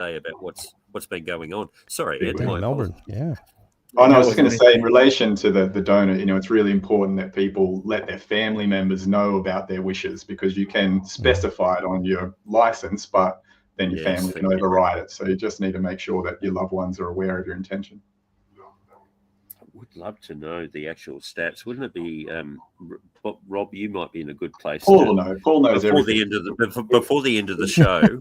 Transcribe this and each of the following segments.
say about what's been going on. Sorry, Ed. Down in Melbourne, yeah. Oh, no, I was just going to say, in relation to the donor, it's really important that people let their family members know about their wishes, because you can specify it on your license, but then your family can override it. So you just need to make sure that your loved ones are aware of your intention. Would love to know the actual stats. Wouldn't it be, Rob? You might be in a good place. Paul knows before everything. Before the end of the show.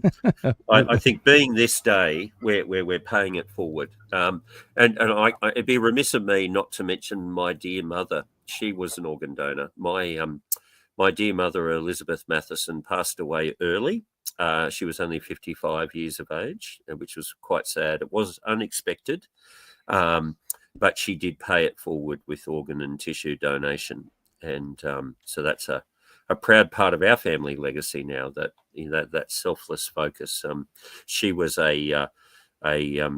I think being this day, we're paying it forward. And it'd be remiss of me not to mention my dear mother. She was an organ donor. My dear mother, Elizabeth Matheson, passed away early. She was only 55 years of age, which was quite sad. It was unexpected. But she did pay it forward with organ and tissue donation, and so that's a proud part of our family legacy now. That selfless focus. She was a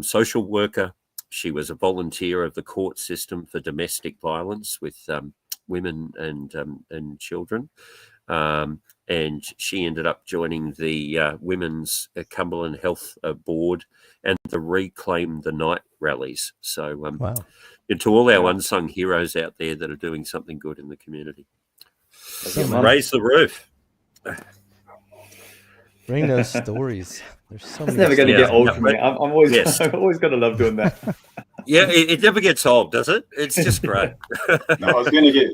social worker. She was a volunteer of the court system for domestic violence with women and children. And she ended up joining the Women's Cumberland Health Board and the Reclaim the Night rallies. So wow. And to all our unsung heroes out there that are doing something good in the community. Raise the roof. Bring those stories. There's so That's many never going to stories. get old for me. I'm always, I've always going to love doing that. Yeah, it never gets old, does it? It's just great. No, I was going to get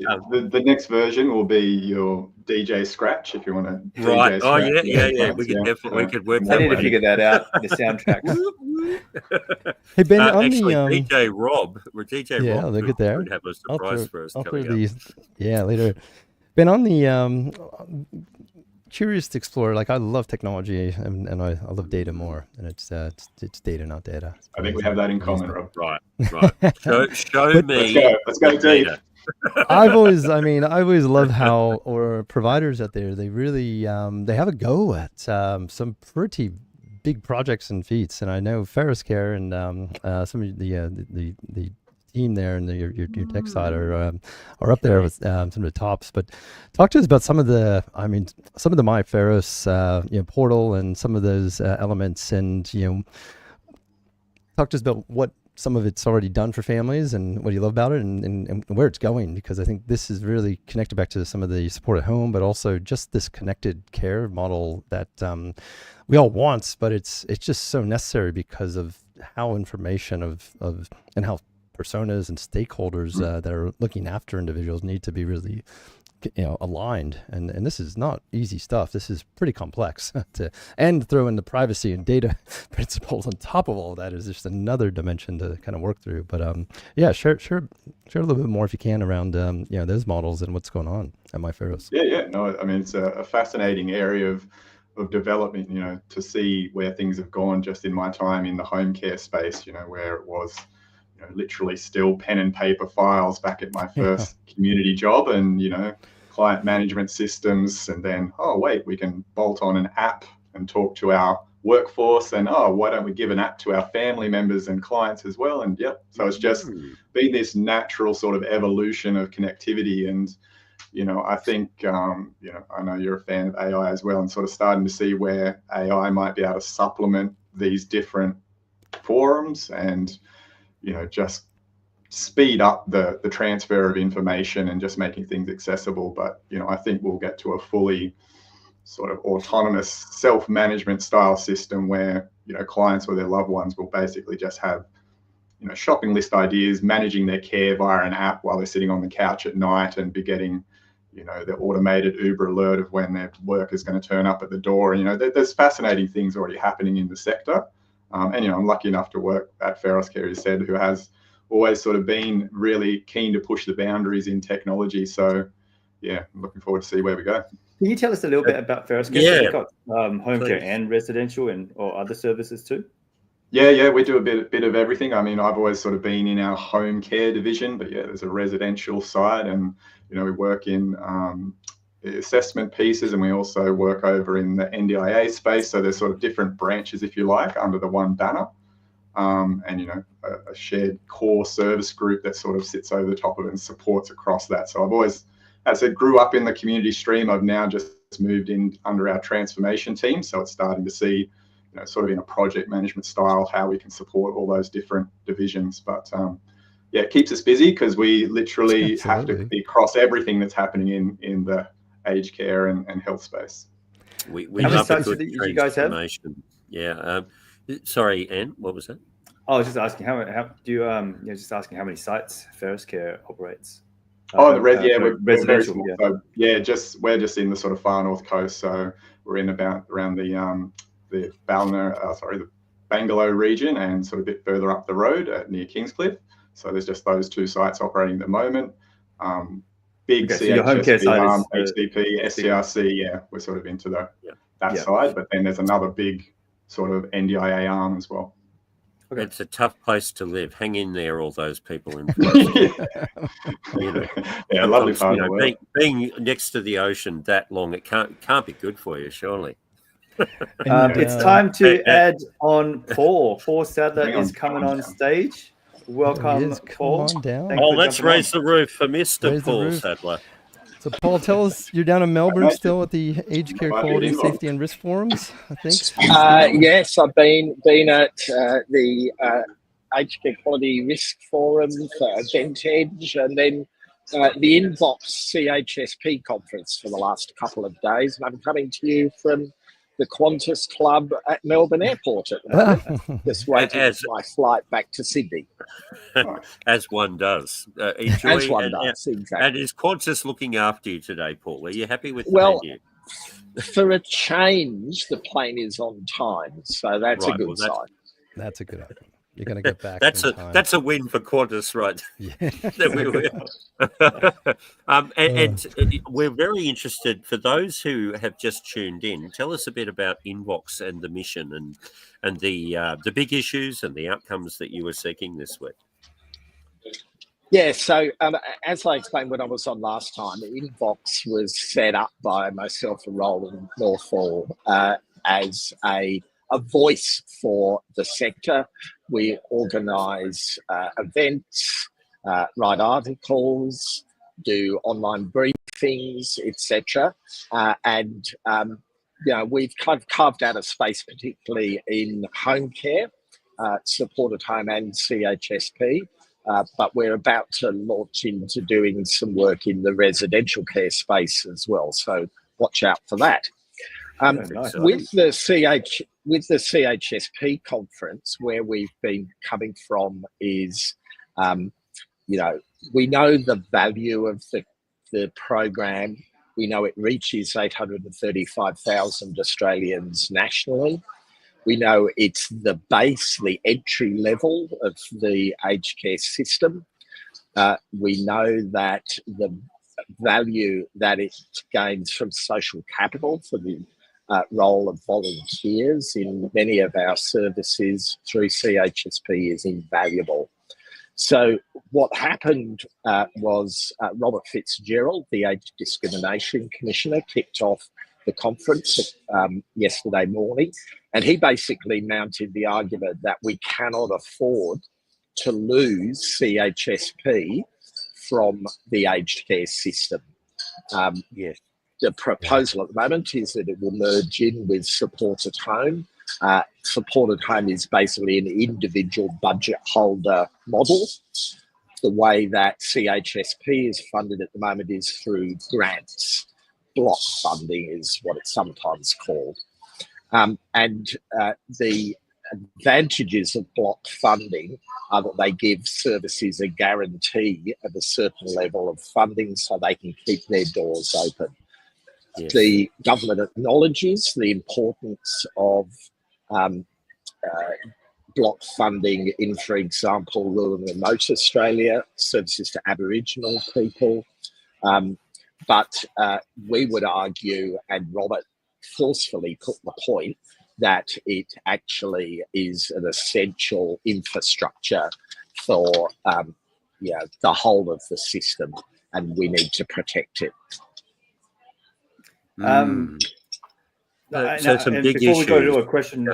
the next version will be your DJ Scratch, if you want to. Right. DJ Oh Scratch. Yeah. We could definitely work I that need to way. figure that out. The soundtracks. Hey Ben, on actually, the DJ Rob yeah, Rob they'll get there. would have a surprise for us coming up. these, yeah, later. Ben, on the curious to explore. Like I love technology, and I love data more, and it's data, not data. I think we have that in common, Rob. Right. Show me. Let's go deep. I always love how providers out there, they really they have a go at some pretty big projects and feats, and I know Ferris Care and some of the team there and your tech side are up there with some of the tops. But talk to us about some of the My Ferris portal and some of those elements, and talk to us about what some of it's already done for families and what you love about it, and where it's going, because I think this is really connected back to some of the support at home, but also just this connected care model that we all want, but it's just so necessary because of how information of and how personas and stakeholders that are looking after individuals need to be really aligned, and this is not easy stuff. This is pretty complex and throw in the privacy and data principles on top of all of that is just another dimension to kind of work through. But share a little bit more if you can around those models and what's going on at My Ferris. No, I mean, it's a fascinating area of development, to see where things have gone just in my time in the home care space, where it was literally still pen and paper files back at my first community job, and client management systems, and then we can bolt on an app and talk to our workforce, and why don't we give an app to our family members and clients as well? And so it's just been this natural sort of evolution of connectivity. And I think I know you're a fan of AI as well, and sort of starting to see where AI might be able to supplement these different forums and just speed up the transfer of information and just making things accessible. But I think we'll get to a fully sort of autonomous self-management style system where clients or their loved ones will basically just have shopping list ideas, managing their care via an app while they're sitting on the couch at night, and be getting the automated Uber alert of when their work is going to turn up at the door. And there's fascinating things already happening in the sector. And I'm lucky enough to work at Ferris Care, as you said, who has always sort of been really keen to push the boundaries in technology. So I'm looking forward to see where we go. Can you tell us a little bit about Ferris Care? Yeah. You've got home care and residential or other services too? Yeah, we do a bit of everything. I mean, I've always sort of been in our home care division, but there's a residential side, and we work in assessment pieces, and we also work over in the NDIA space. So there's sort of different branches, if you like, under the one banner, and a shared core service group that sort of sits over the top of it and supports across that. So I've always, as I said, grew up in the community stream. I've now just moved in under our transformation team, so it's starting to see sort of in a project management style, how we can support all those different divisions. But yeah, it keeps us busy because we literally have to be across everything that's happening in the aged care and health space. We How many love a sites good did you guys have? transformation. Yeah. Sorry, Anne, what was that? I was just asking how do you just asking how many sites Ferris Care operates. We're very small. Yeah. So we're just in the sort of far north coast. So we're in around the Bangalore region and sort of a bit further up the road near Kingscliff. So there's just those two sites operating at the moment. Big so your home care side arm, is HCP, SCRC. Yeah, we're sort of into that side. But then there's another big sort of NDIA arm as well. Okay. It's a tough place to live. Hang in there, all those people in lovely part of the world. Being next to the ocean that long, it can't be good for you, surely. It's time to add on Paul. Paul Sadler is coming on stage. Welcome, Paul. Come on down. Let's raise the roof for Mr. Paul Sadler. So, Paul, tell us, you're down in Melbourne still at the Aged Care Quality, Safety and Risk Forums, I think? Yes, I've been at the Aged Care Quality Risk Forum for Event Edge, and then the Invox CHSP conference for the last couple of days. And I'm coming to you from the Qantas Club at Melbourne Airport at the moment, just waiting for my flight back to Sydney. As one does. As one does, exactly. And is Qantas looking after you today, Paul? Are you happy with the menu? For a change, the plane is on time, so that's a good sign. That's a good outcome. You're going to get back. That's a win for Qantas, right? And we're very interested, for those who have just tuned in, tell us a bit about Invox and the mission and the big issues and the outcomes that you were seeking this week. Yeah, so as I explained when I was on last time, Invox was set up by myself and Roland Northall as a voice for the sector. We organise events, write articles, do online briefings, etc. We've kind of carved out a space, particularly in home care, supported home and CHSP. But we're about to launch into doing some work in the residential care space as well. So watch out for that. With the CHSP conference, where we've been coming from is, we know the value of the program. We know it reaches 835,000 Australians nationally. We know it's the base, the entry level of the aged care system. We know that the value that it gains from social capital for the role of volunteers in many of our services through CHSP is invaluable. So what happened was Robert Fitzgerald, the Age Discrimination Commissioner, kicked off the conference yesterday morning, and he basically mounted the argument that we cannot afford to lose CHSP from the aged care system. The proposal at the moment is that it will merge in with Support at Home. Support at Home is basically an individual budget holder model. The way that CHSP is funded at the moment is through grants. Block funding is what it's sometimes called. The advantages of block funding are that they give services a guarantee of a certain level of funding so they can keep their doors open. Yes. The government acknowledges the importance of block funding in, for example, rural and remote Australia, services to Aboriginal people. But we would argue, and Robert forcefully put the point, that it actually is an essential infrastructure for the whole of the system, and we need to protect it. So some big before issues. We go to a question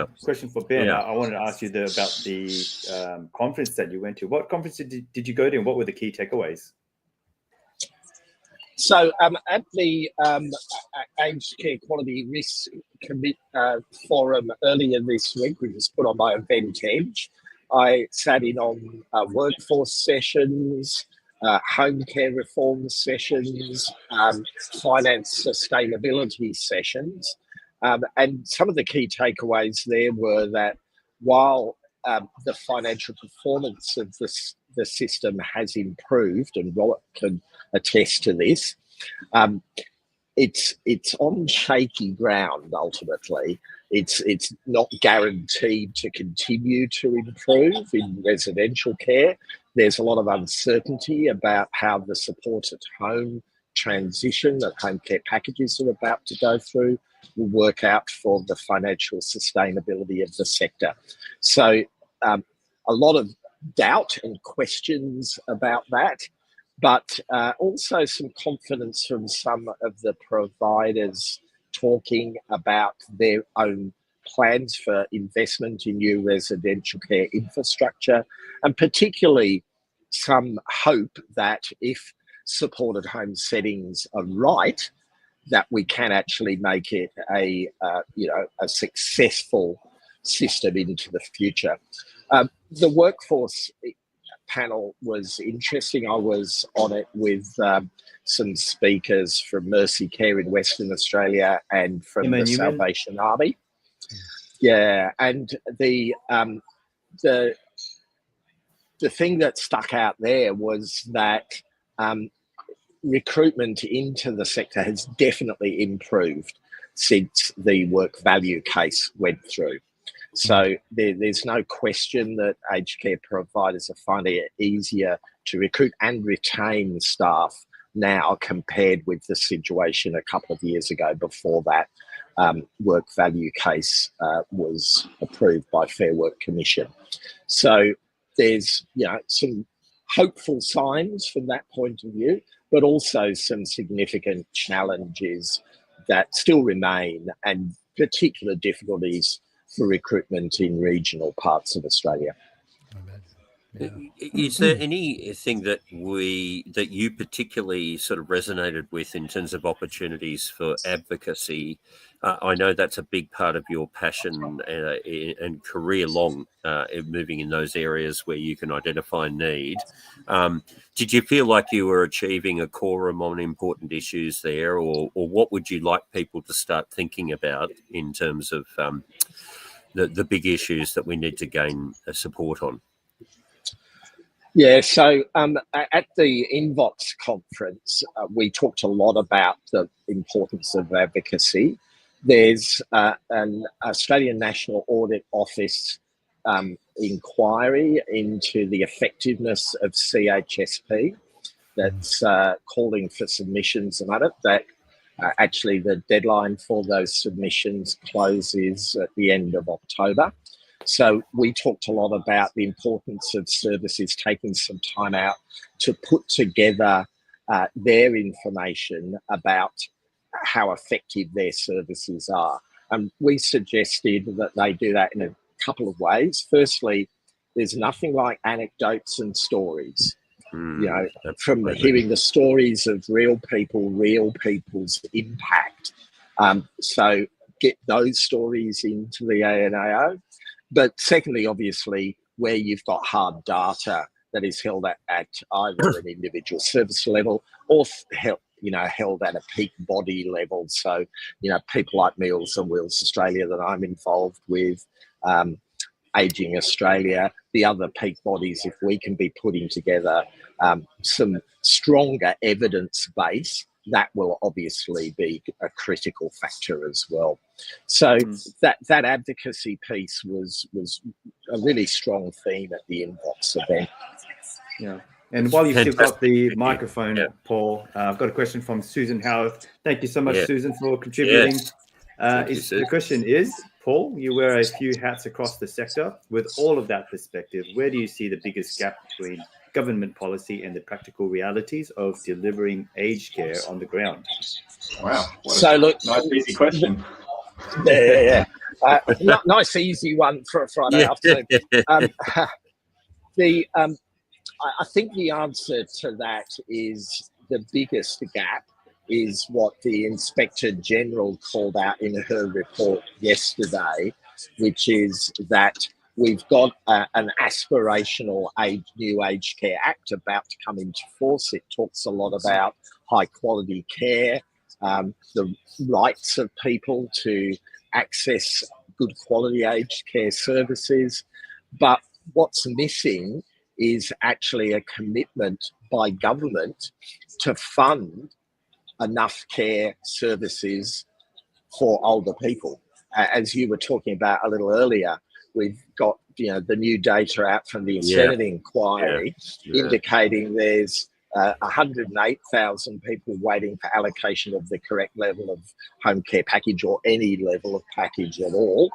for Ben, I wanted to ask you about the conference that you went to. What conference did you go to, and what were the key takeaways? So at the Aged Care Quality Risk Forum earlier this week, which was put on by Event Edge, I sat in on workforce sessions, home care reform sessions, finance sustainability sessions. And some of the key takeaways there were that while the financial performance of the system has improved, and Robert can attest to this, it's on shaky ground ultimately. It's not guaranteed to continue to improve in residential care. There's a lot of uncertainty about how the support at home transition that home care packages are about to go through will work out for the financial sustainability of the sector. So a lot of doubt and questions about that, but also some confidence from some of the providers talking about their own plans for investment in new residential care infrastructure, and particularly some hope that if supported home settings are right, that we can actually make it a successful system into the future. The workforce panel was interesting. I was on it with some speakers from Mercy Care in Western Australia and from the Salvation Army. Yeah, and the thing that stuck out there was that recruitment into the sector has definitely improved since the work value case went through. So there's no question that aged care providers are finding it easier to recruit and retain staff now compared with the situation a couple of years ago before that work value case was approved by Fair Work Commission. So there's some hopeful signs from that point of view, but also some significant challenges that still remain, and particular difficulties for recruitment in regional parts of Australia. Yeah. Is there anything that you particularly sort of resonated with in terms of opportunities for advocacy? I know that's a big part of your passion and career long, moving in those areas where you can identify need. Did you feel like you were achieving a quorum on important issues there, or what would you like people to start thinking about in terms of the big issues that we need to gain support on? Yeah, so at the INVOX conference, we talked a lot about the importance of advocacy. There's an Australian National Audit Office inquiry into the effectiveness of CHSP that's calling for submissions on it. That actually the deadline for those submissions closes at the end of October. So we talked a lot about the importance of services taking some time out to put together their information about how effective their services are. And we suggested that they do that in a couple of ways. Firstly, there's nothing like anecdotes and stories. From hearing the stories of real people, real people's impact. So get those stories into the ANAO. But secondly, obviously, where you've got hard data that is held at either an individual service level or held at a peak body level. So, people like Meals on Wheels Australia that I'm involved with, Ageing Australia, the other peak bodies, if we can be putting together some stronger evidence base, that will obviously be a critical factor as well. So that advocacy piece was a really strong theme at the INVOX event. Yeah. And while you've still got the microphone, Paul, I've got a question from Susan Howarth. Thank you so much, Susan, for contributing. The question is, Paul, you wear a few hats across the sector. With all of that perspective, where do you see the biggest gap between government policy and the practical realities of delivering aged care on the ground? Wow. Look, nice, easy question. Yeah. Nice, easy one for a Friday afternoon. I think the answer to that is the biggest gap is what the Inspector General called out in her report yesterday, which is that we've got an aspirational new Aged Care Act about to come into force. It talks a lot about high quality care, the rights of people to access good quality aged care services. But what's missing is actually a commitment by government to fund enough care services for older people. As you were talking about a little earlier, we've got the new data out from the Senate inquiry indicating there's 108,000 people waiting for allocation of the correct level of home care package or any level of package at all.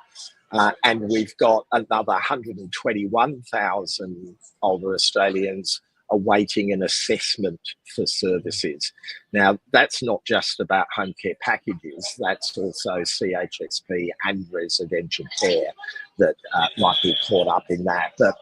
And we've got another 121,000 older Australians awaiting an assessment for services. Now, that's not just about home care packages, that's also CHSP and residential care that might be caught up in that. But,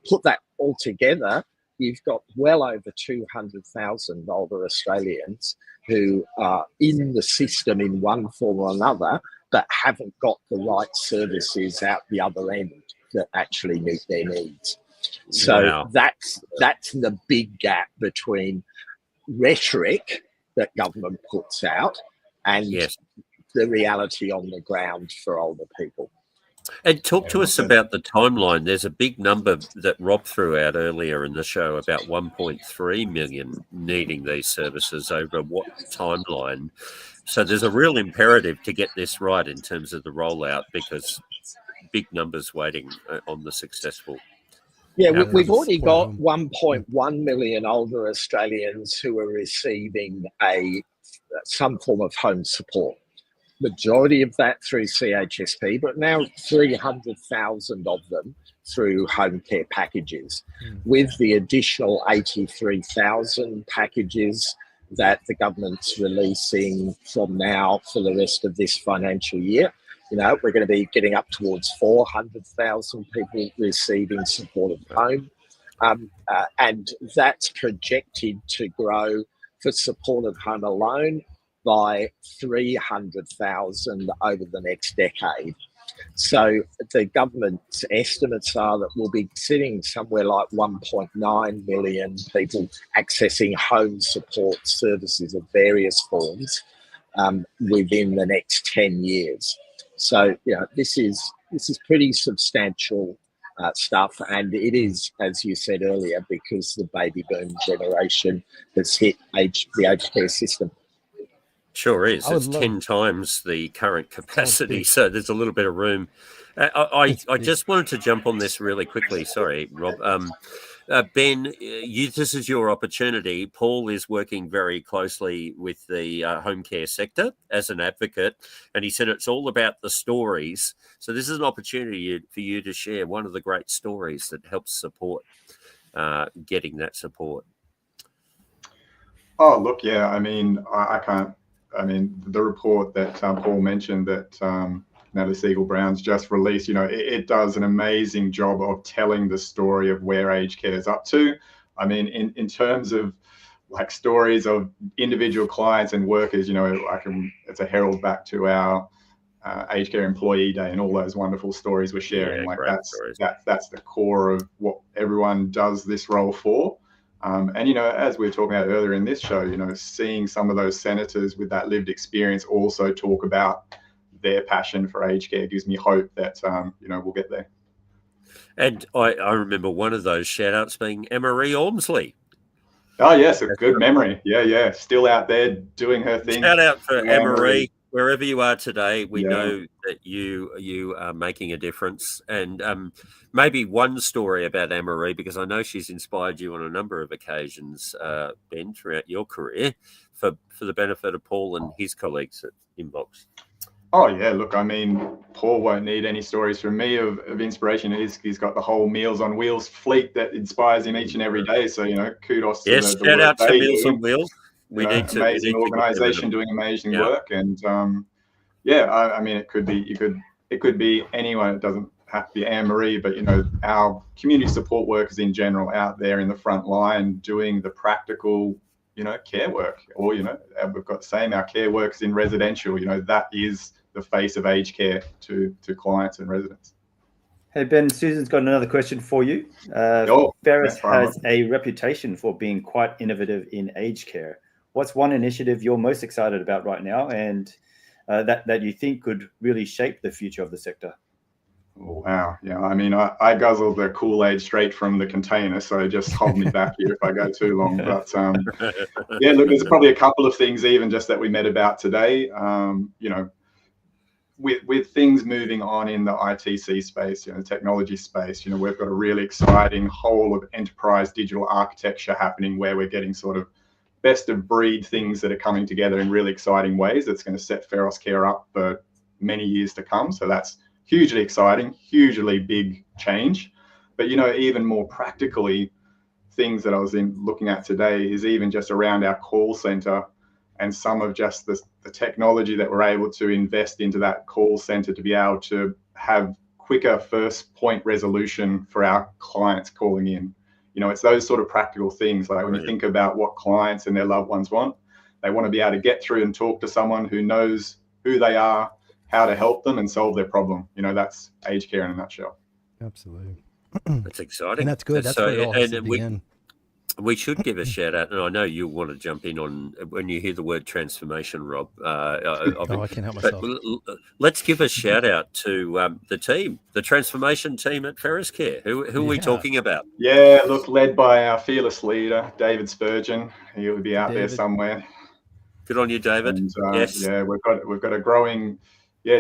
put that all together, you've got well over 200,000 older Australians who are in the system in one form or another, but haven't got the right services out the other end that actually meet their needs. So that's the big gap between rhetoric that government puts out and the reality on the ground for older people. And talk to us about the timeline. There's a big number that Rob threw out earlier in the show about 1.3 million needing these services over what timeline. So there's a real imperative to get this right in terms of the rollout, because big numbers waiting on the successful. Yeah, we've already got 1.1 million older Australians who are receiving some form of home support. Majority of that through CHSP, but now 300,000 of them through home care packages. With the additional 83,000 packages that the government's releasing from now for the rest of this financial year, we're going to be getting up towards 400,000 people receiving supported home. And that's projected to grow for supported home alone by 300,000 over the next decade. So the government's estimates are that we'll be sitting somewhere like 1.9 million people accessing home support services of various forms within the next 10 years. So, this is pretty substantial stuff, and it is, as you said earlier, because the baby boom generation has hit the aged care system. Sure is. It's 10 times the current capacity, so there's a little bit of room. I just wanted to jump on this really quickly. Sorry, Rob. Ben, this is your opportunity. Paul is working very closely with the home care sector as an advocate, and he said it's all about the stories. So this is an opportunity for you to share one of the great stories that helps support getting that support. Oh, look, yeah. I mean, the report that Paul mentioned that Natalie Segal-Brown's just released, it does an amazing job of telling the story of where aged care is up to. I mean, in terms of like stories of individual clients and workers, it's a herald back to our aged care employee day and all those wonderful stories we're sharing. That's the core of what everyone does this role for. And, as we were talking about earlier in this show, seeing some of those senators with that lived experience also talk about their passion for aged care gives me hope that, we'll get there. And I remember one of those shout outs being Emma-Marie Ormsley. Oh, yes, a good memory. Yeah. Still out there doing her thing. Shout out for Emma-Marie. Wherever you are today, we know that you are making a difference. And maybe one story about Emma-Marie, because I know she's inspired you on a number of occasions, Ben, throughout your career, for the benefit of Paul and his colleagues at Inbox. Oh, yeah. Look, I mean, Paul won't need any stories from me of inspiration. He's got the whole Meals on Wheels fleet that inspires him each and every day. So, kudos to the shout out to Meals on Wheels. Amazing organisation doing amazing work, and I mean, it could be anyone. It doesn't have to be Anne-Marie, but our community support workers in general out there in the front line doing the practical care work, or we've got same our care workers in residential. That is the face of aged care to clients and residents. Hey Ben, Susan's got another question for you. Ferris has a reputation for being quite innovative in aged care. What's one initiative you're most excited about right now, and that you think could really shape the future of the sector? Oh, wow. Yeah, I mean, I guzzled the Kool-Aid straight from the container, so just hold me back here if I go too long. But yeah, look, there's probably a couple of things even just that we met about today. With things moving on in the ITC space, the technology space, we've got a really exciting whole of enterprise digital architecture happening where we're getting sort of best of breed things that are coming together in really exciting ways. That's going to set Pharos Care up for many years to come. So that's hugely exciting, hugely big change. But, even more practically, things that I was looking at today is even just around our call center and some of just the technology that we're able to invest into that call center to be able to have quicker first point resolution for our clients calling in. It's those sort of practical things. Like when you think about what clients and their loved ones want, they want to be able to get through and talk to someone who knows who they are, how to help them and solve their problem. That's aged care in a nutshell. Absolutely. That's exciting. And that's good. That's where it all has to begin. We should give a shout out, and I know you'll want to jump in on when you hear the word transformation, Rob. I can't help myself. Let's give a shout out to the team, the transformation team at Pharos Care. Who are we talking about? Yeah, look, led by our fearless leader, David Spurgeon. He'll be out there somewhere. Good on you, David. And, yes. Yeah, we've got a growing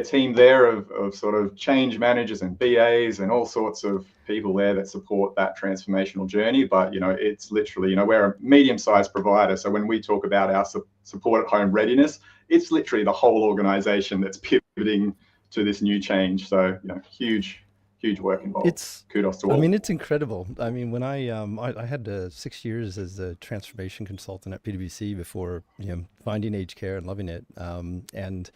team there of sort of change managers and BAs and all sorts of people there that support that transformational journey. But, it's literally, we're a medium-sized provider. So when we talk about our support at home readiness, it's literally the whole organization that's pivoting to this new change. So, huge work involved. Kudos to all. I mean, it's incredible. I mean, when I had 6 years as a transformation consultant at PwC before, finding aged care and loving it. And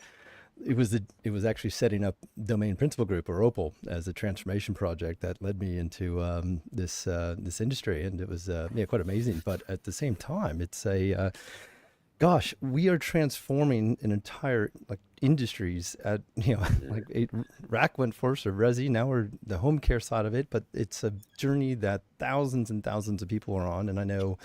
it was actually setting up Domain Principal Group, or OPAL, as a transformation project that led me into this industry, and it was quite amazing. But at the same time, it's gosh, we are transforming an entire industries at RAC went first, or Resi. Now we're the home care side of it, but it's a journey that thousands and thousands of people are on. And I know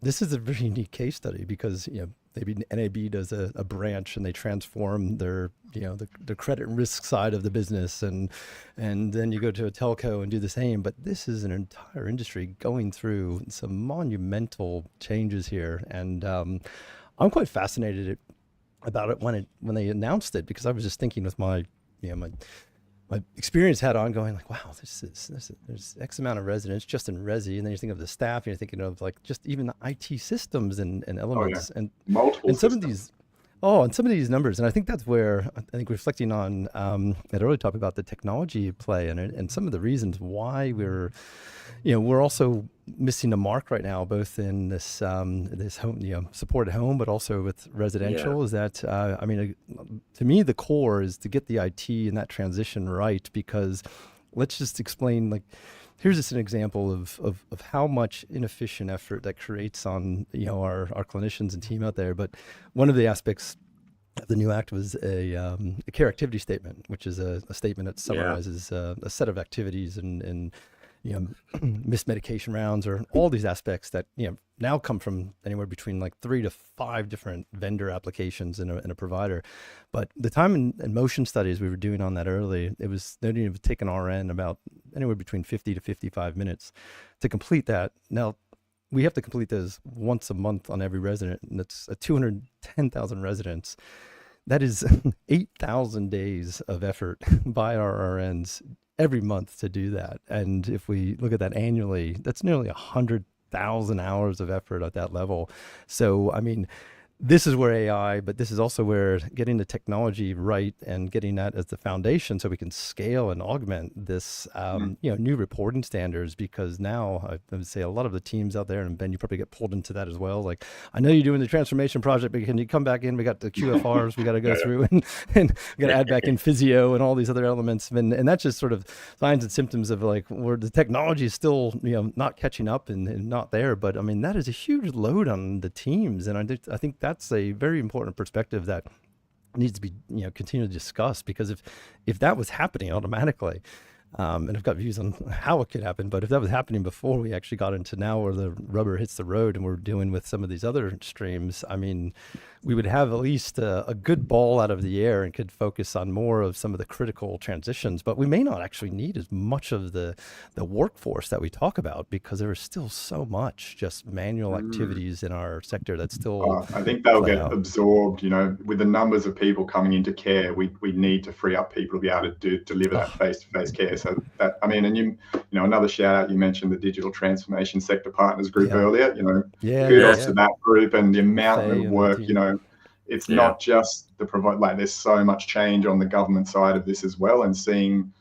this is a very unique case study because maybe NAB does a branch and they transform their the credit and risk side of the business, and then you go to a telco and do the same. But this is an entire industry going through some monumental changes here, and I'm quite fascinated about it when they announced it, because I was just thinking with my my experience hat on, going wow, there's X amount of residents just in Resi, and then you think of the staff, and you're thinking of just even the IT systems and elements and multiple some of these. And some of these numbers, and I think that's where I think reflecting on that early topic about the technology play and some of the reasons why we're also missing the mark right now, both in this home, support at home, but also with residential. Is that to me the core is to get the IT and that transition right, because let's just explain here's just an example of how much inefficient effort that creates on our clinicians and team out there. But one of the aspects of the new act was a care activity statement, which is a statement that summarizes a set of activities and missed medication rounds, or all these aspects that now come from anywhere between 3 to 5 different vendor applications in a provider. But the time and motion studies we were doing on that early, it was they would have taken RN about anywhere between 50 to 55 minutes to complete that. Now we have to complete those once a month on every resident, and that's 210,000 residents. That is 8,000 days of effort by our RNs every month to do that. And if we look at that annually, that's nearly 100,000 hours of effort at that level. So, I mean, this is where AI, but this is also where getting the technology right and getting that as the foundation so we can scale and augment this, new reporting standards. Because now I would say a lot of the teams out there, and Ben, you probably get pulled into that as well. Like, I know you're doing the transformation project, but can you come back in? We got the QFRs we got to go through, and we got to add back in physio and all these other elements. And that's just sort of signs and symptoms of like where the technology is still, not catching up and not there. But I mean, that is a huge load on the teams. And I think that's a very important perspective that needs to be continually discussed, because if that was happening automatically, and I've got views on how it could happen, but if that was happening before we actually got into now where the rubber hits the road and we're dealing with some of these other streams, I mean, we would have at least a good ball out of the air and could focus on more of some of the critical transitions. But we may not actually need as much of the workforce that we talk about, because there is still so much just manual activities in our sector that's still I think they'll get absorbed. With the numbers of people coming into care, we need to free up people to be able to deliver that face-to-face care. So that, I mean, and another shout out, you mentioned the Digital Transformation Sector Partners Group earlier. Kudos to that group and the amount of work. It's not just the provide. Like, there's so much change on the government side of this as well, and seeing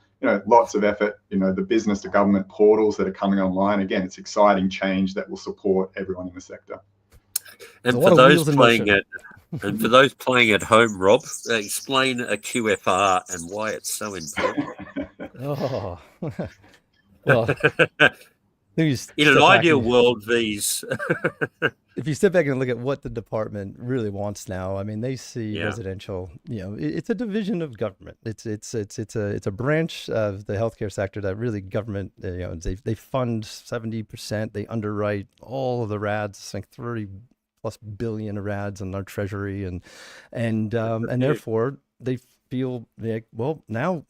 lots of effort. The business to government portals that are coming online. Again, it's exciting change that will support everyone in the sector. And for those playing at home, Rob, explain a QFR and why it's so important. Oh, well, in an ideal world, these. If you step back and look at what the department really wants now, I mean, they see residential. It's a division of government. It's a branch of the healthcare sector that really government. They fund 70%. They underwrite all of the RADs, like 30+ billion of RADs in our treasury, and therefore they feel like, well, now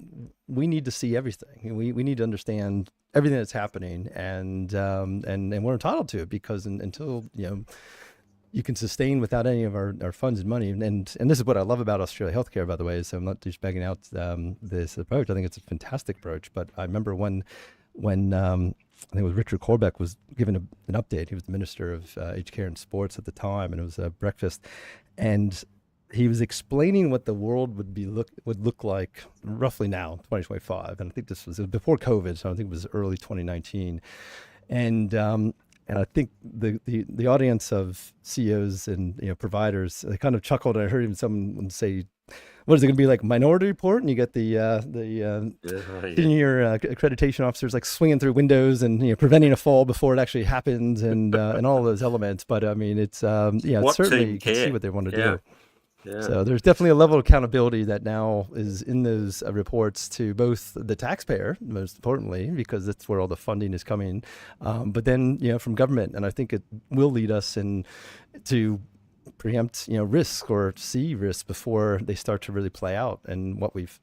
we need to see everything. We need to understand everything that's happening, and we're entitled to it, because until you can sustain without any of our funds and money, and this is what I love about Australia Healthcare, by the way, so I'm not just begging out this approach. I think it's a fantastic approach. But I remember when I think it was Richard Corbeck was given an update. He was the Minister of Aged Care and Sports at the time, and it was a breakfast, and he was explaining what the world would look like roughly now, 2025. And I think this was before COVID, so I think it was early 2019. And I think the audience of CEOs and providers, they kind of chuckled. And I heard someone say, "What is it going to be like, Minority Report?" And you get the senior accreditation officers like swinging through windows and preventing a fall before it actually happens, and all of those elements. But I mean, it's certainly you can see what they want to do. Yeah. So there's definitely a level of accountability that now is in those reports to both the taxpayer, most importantly, because that's where all the funding is coming, but then from government. And I think it will lead us to preempt risk or see risks before they start to really play out. And what we've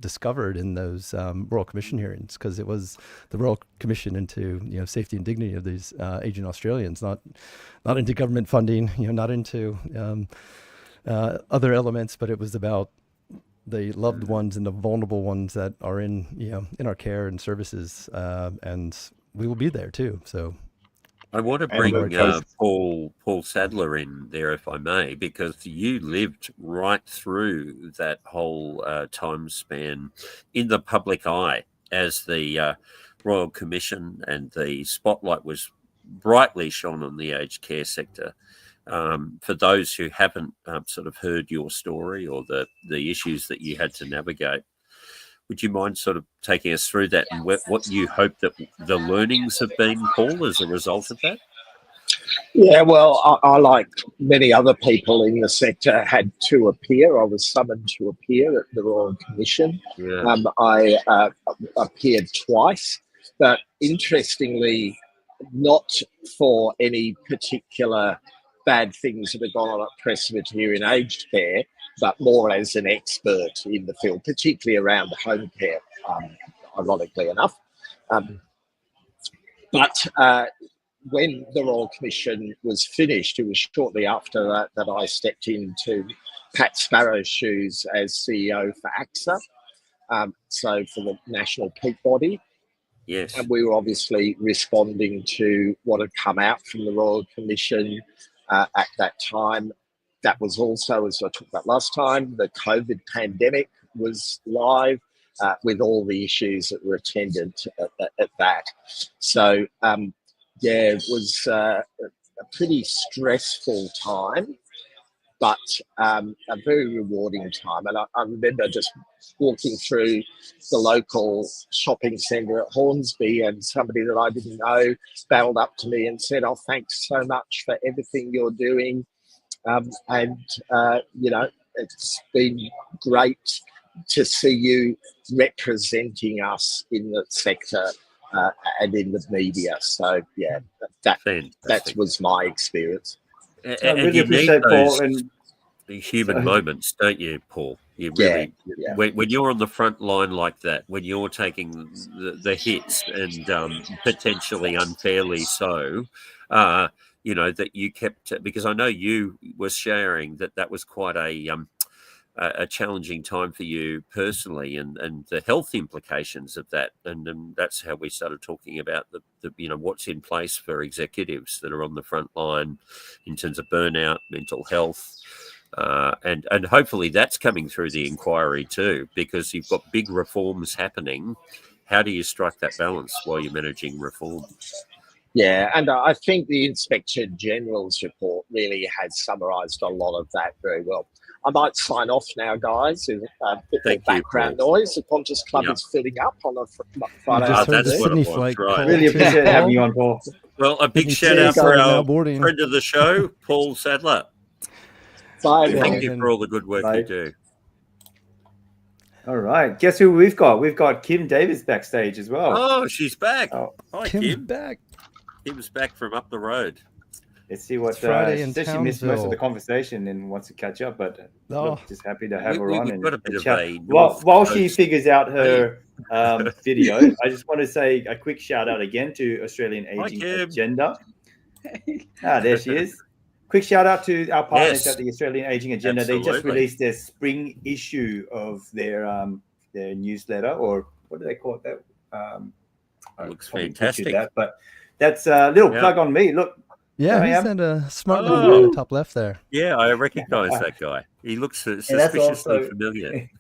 discovered in those Royal Commission hearings, because it was the Royal Commission into safety and dignity of these aging Australians, not into government funding, not into other elements, but it was about the loved ones and the vulnerable ones that are in our care and services, and we will be there too. So I want to bring Paul Sadler in there, if I may, because you lived right through that whole time span in the public eye as the Royal Commission and the spotlight was brightly shone on the aged care sector. For those who haven't sort of heard your story or the issues that you had to navigate, would you mind sort of taking us through that and what you hope that the learnings have been, Paul, as a result of that? Yeah, well, I like many other people in the sector, had to appear. I was summoned to appear at the Royal Commission. Yeah. I appeared twice, but interestingly, not for any particular bad things that have gone on at Presbyterian in aged care, but more as an expert in the field, particularly around home care, ironically enough. But when the Royal Commission was finished, it was shortly after that I stepped into Pat Sparrow's shoes as CEO for AXA, so for the national peak body. Yes. And we were obviously responding to what had come out from the Royal Commission at that time. that was also, as I talked about last time, the COVID pandemic was live with all the issues that were attendant at that. So, it was a pretty stressful time, but a very rewarding time. And I remember just walking through the local shopping centre at Hornsby, and somebody that I didn't know barreled up to me and said, "Oh, thanks so much for everything you're doing." It's been great to see you representing us in the sector and in the media. So, yeah, that was my experience. I really appreciate Paul and the human moments, don't you, Paul? You really, when you're on the front line like that, when you're taking the hits and potentially unfairly so, that you kept, because I know you were sharing that was quite a challenging time for you personally, and the health implications of that, and that's how we started talking about the what's in place for executives that are on the front line in terms of burnout, mental health, and hopefully that's coming through the inquiry too, because you've got big reforms happening. How do you strike that balance while you're managing reform? Yeah, and I think the Inspector General's report really has summarised a lot of that very well. I might sign off now, guys. There's a bit of background noise. The Qantas Club is filling up on a Friday afternoon. That's what it was, right. Really appreciate having you on, Paul. Well, a big shout out for our friend of the show, Paul Sadler. Bye. Thank you for all the good work you do. All right. Guess who we've got? We've got Kim Davis backstage as well. Oh, she's back. Oh. Hi, Kim's Kim. back. Kim's back from up the road. Let's see what Friday she said. She missed most of the conversation and wants to catch up, but just happy to have her on and got a bit chat. Of while she figures out her video, I just want to say a quick shout out again to Australian Aging Agenda. There she is. Quick shout out to our partners at the Australian Aging Agenda. Absolutely. They just released their spring issue of their newsletter, or what do they call it? That looks fantastic. But that's a little plug on me. Look. Yeah, he's that a smart little guy in the top left there. Yeah, I recognise that guy. He looks suspiciously familiar.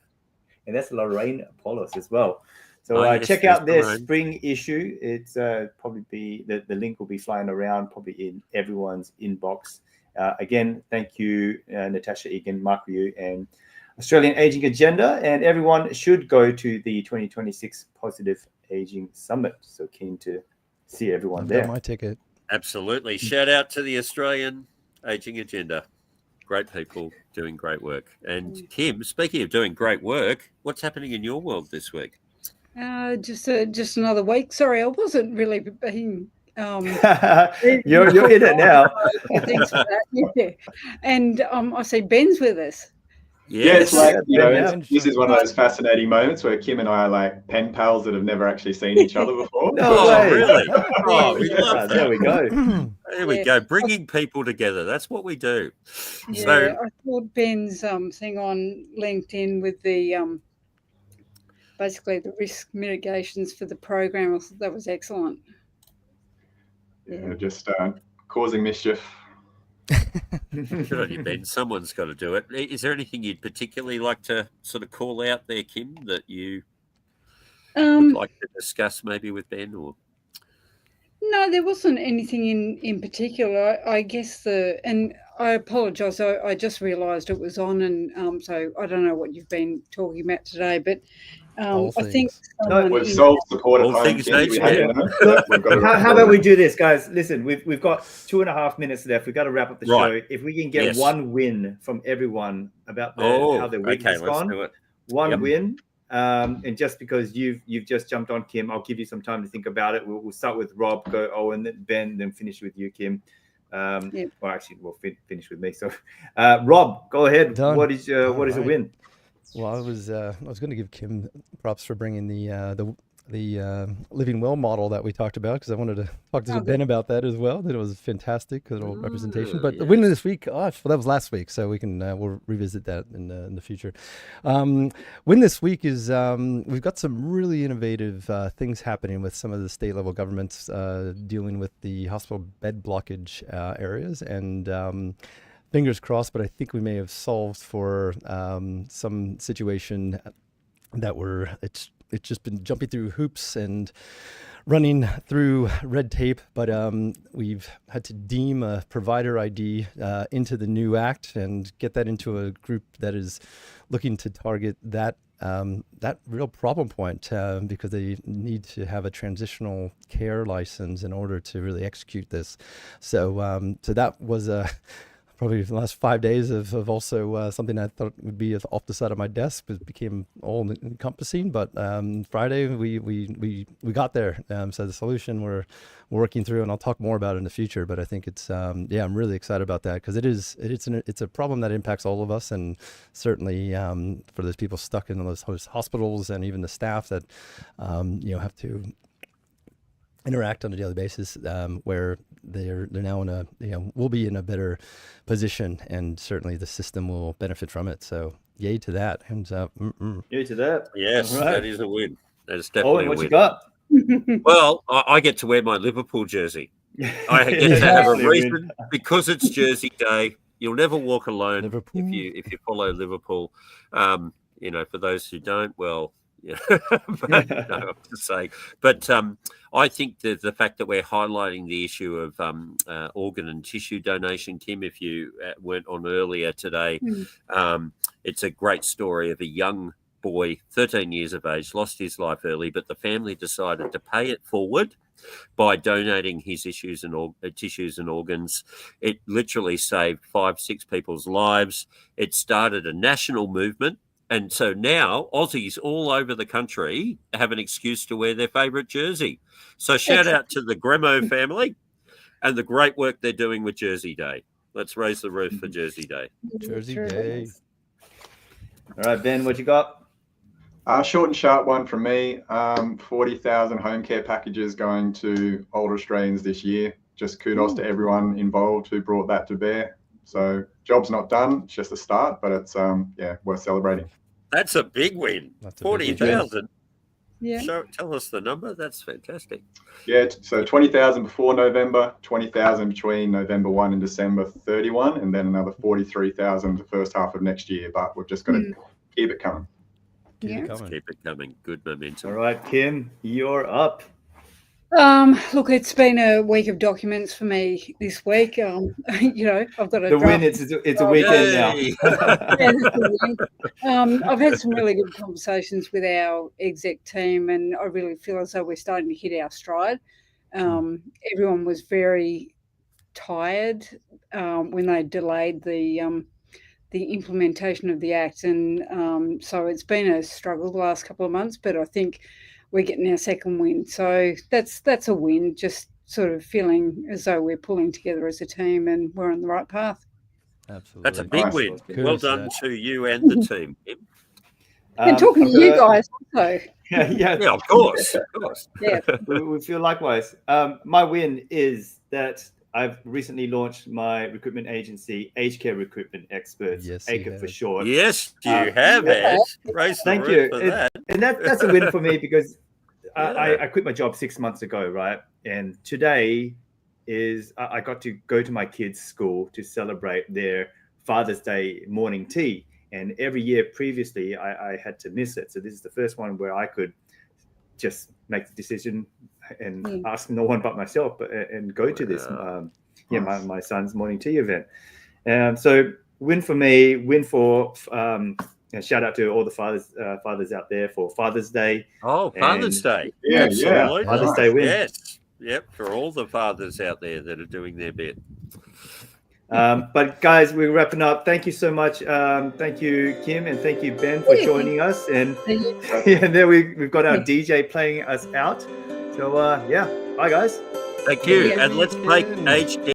And that's Lorraine Apollos as well. So check out their spring issue. It's probably the link will be flying around probably in everyone's inbox. Again, thank you, Natasha Egan, Mark Ryu, and Australian Aging Agenda. And everyone should go to the 2026 Positive Aging Summit. So keen to see everyone there. Got my ticket. Absolutely. Shout out to the Australian Aging Agenda. Great people doing great work. And Kim, speaking of doing great work, what's happening in your world this week? Just another week. Sorry, I wasn't really being. You're in it now. Thanks for that. Yeah. And I see Ben's with us. Yes. This is one of those fascinating moments where Kim and I are like pen pals that have never actually seen each other before. Really? Oh, we love that. There we go. There we go. Bringing people together. That's what we do. Yeah, so, I thought Ben's thing on LinkedIn with the basically the risk mitigations for the program, I thought that was excellent. Yeah, just causing mischief. Good on you, Ben. Someone's got to do it. Is there anything you'd particularly like to sort of call out there, Kim, that you would like to discuss maybe with Ben? Or no, there wasn't anything in particular. I guess and I apologise. I just realised it was on, and so I don't know what you've been talking about today, but I think we've solved support all things How about we do this, guys? Listen, we've got 2.5 minutes left. We've got to wrap up the show. If we can get one win from everyone about how their week has gone, one win. And just because you've just jumped on, Kim, I'll give you some time to think about it. We'll start with Rob, go Owen, then Ben, then finish with you, Kim. Well, actually, we'll finish with me. So, Rob, go ahead. Done. What is a win? Well, I was going to give Kim props for bringing the Living Well model that we talked about, because I wanted to talk to Ben about that as well. That it was fantastic, little representation. But the win of this week, that was last week, so we can we'll revisit that in the future. Win this week is we've got some really innovative things happening with some of the state level governments dealing with the hospital bed blockage areas, and fingers crossed, but I think we may have solved for some situation that it's just been jumping through hoops and running through red tape, but we've had to deem a provider ID into the new act and get that into a group that is looking to target that real problem point because they need to have a transitional care license in order to really execute this. So that was probably the last 5 days of also something I thought would be off the side of my desk, but became all encompassing. But Friday we got there. So the solution we're working through, and I'll talk more about it in the future. But I think it's I'm really excited about that because it's a problem that impacts all of us, and certainly for those people stuck in those hospitals and even the staff that have to interact on a daily basis, where they're now in we'll be in a better position, and certainly the system will benefit from it. So yay to that. Hands up. Yay to that. Yes, right. That is a win. That is definitely a win. What you got? Well, I get to wear my Liverpool jersey. I get to have a reason because it's Jersey Day. You'll never walk alone Liverpool. if you follow Liverpool. For those who don't, well, but, no, I'm just saying. But I think that the fact that we're highlighting the issue of organ and tissue donation, Kim, if you weren't on earlier today, it's a great story of a young boy, 13 years of age, lost his life early, but the family decided to pay it forward by donating his tissues and organs. It literally saved 5-6 people's lives. It started a national movement. And so now Aussies all over the country have an excuse to wear their favourite jersey. So shout out to the Gremo family and the great work they're doing with Jersey Day. Let's raise the roof for Jersey Day. Jersey Day. All right, Ben, what you got? Short and sharp one from me. 40,000 home care packages going to older Australians this year. Just kudos to everyone involved who brought that to bear. So job's not done. It's just a start, but it's worth celebrating. That's a big win. 40,000. Yeah. Tell us the number. That's fantastic. Yeah. So 20,000 before November, 20,000 between November 1 and December 31, and then another 43,000 the first half of next year. But we've just got to keep it coming. Keep it coming. Good momentum. All right, Kim, you're up. Look, it's been a week of documents for me this week. I've got a win. It's a weekend now. I've had some really good conversations with our exec team, and I really feel as though we're starting to hit our stride. Everyone was very tired when they delayed the implementation of the Act, and so it's been a struggle the last couple of months, but I think we're getting our second win. So that's a win, just sort of feeling as though we're pulling together as a team and we're on the right path. Absolutely. That's a big win. Kudos well done to you and the team. And talking to you guys also. Yeah, of course. Yeah. we feel likewise. My win is that I've recently launched my recruitment agency, Aged Care Recruitment Experts, ACRE for short. Yes, you have it. Thank you. And that's a win for me because I quit my job 6 months ago, right? And today is I got to go to my kids' school to celebrate their Father's Day morning tea. And every year previously, I had to miss it. So this is the first one where I could just make the decision and ask no one but myself and go to this my son's morning tea event. So win for me, win for shout out to all the fathers out there for Father's Day. Oh, Father's Day. Yeah, absolutely. Father's Day win. Yes. Yep, for all the fathers out there that are doing their bit. But guys, we're wrapping up. Thank you so much. Thank you, Kim, and thank you, Ben, for joining us. And there we've got our DJ playing us out. So bye guys. Thank you. And let's make Aged Care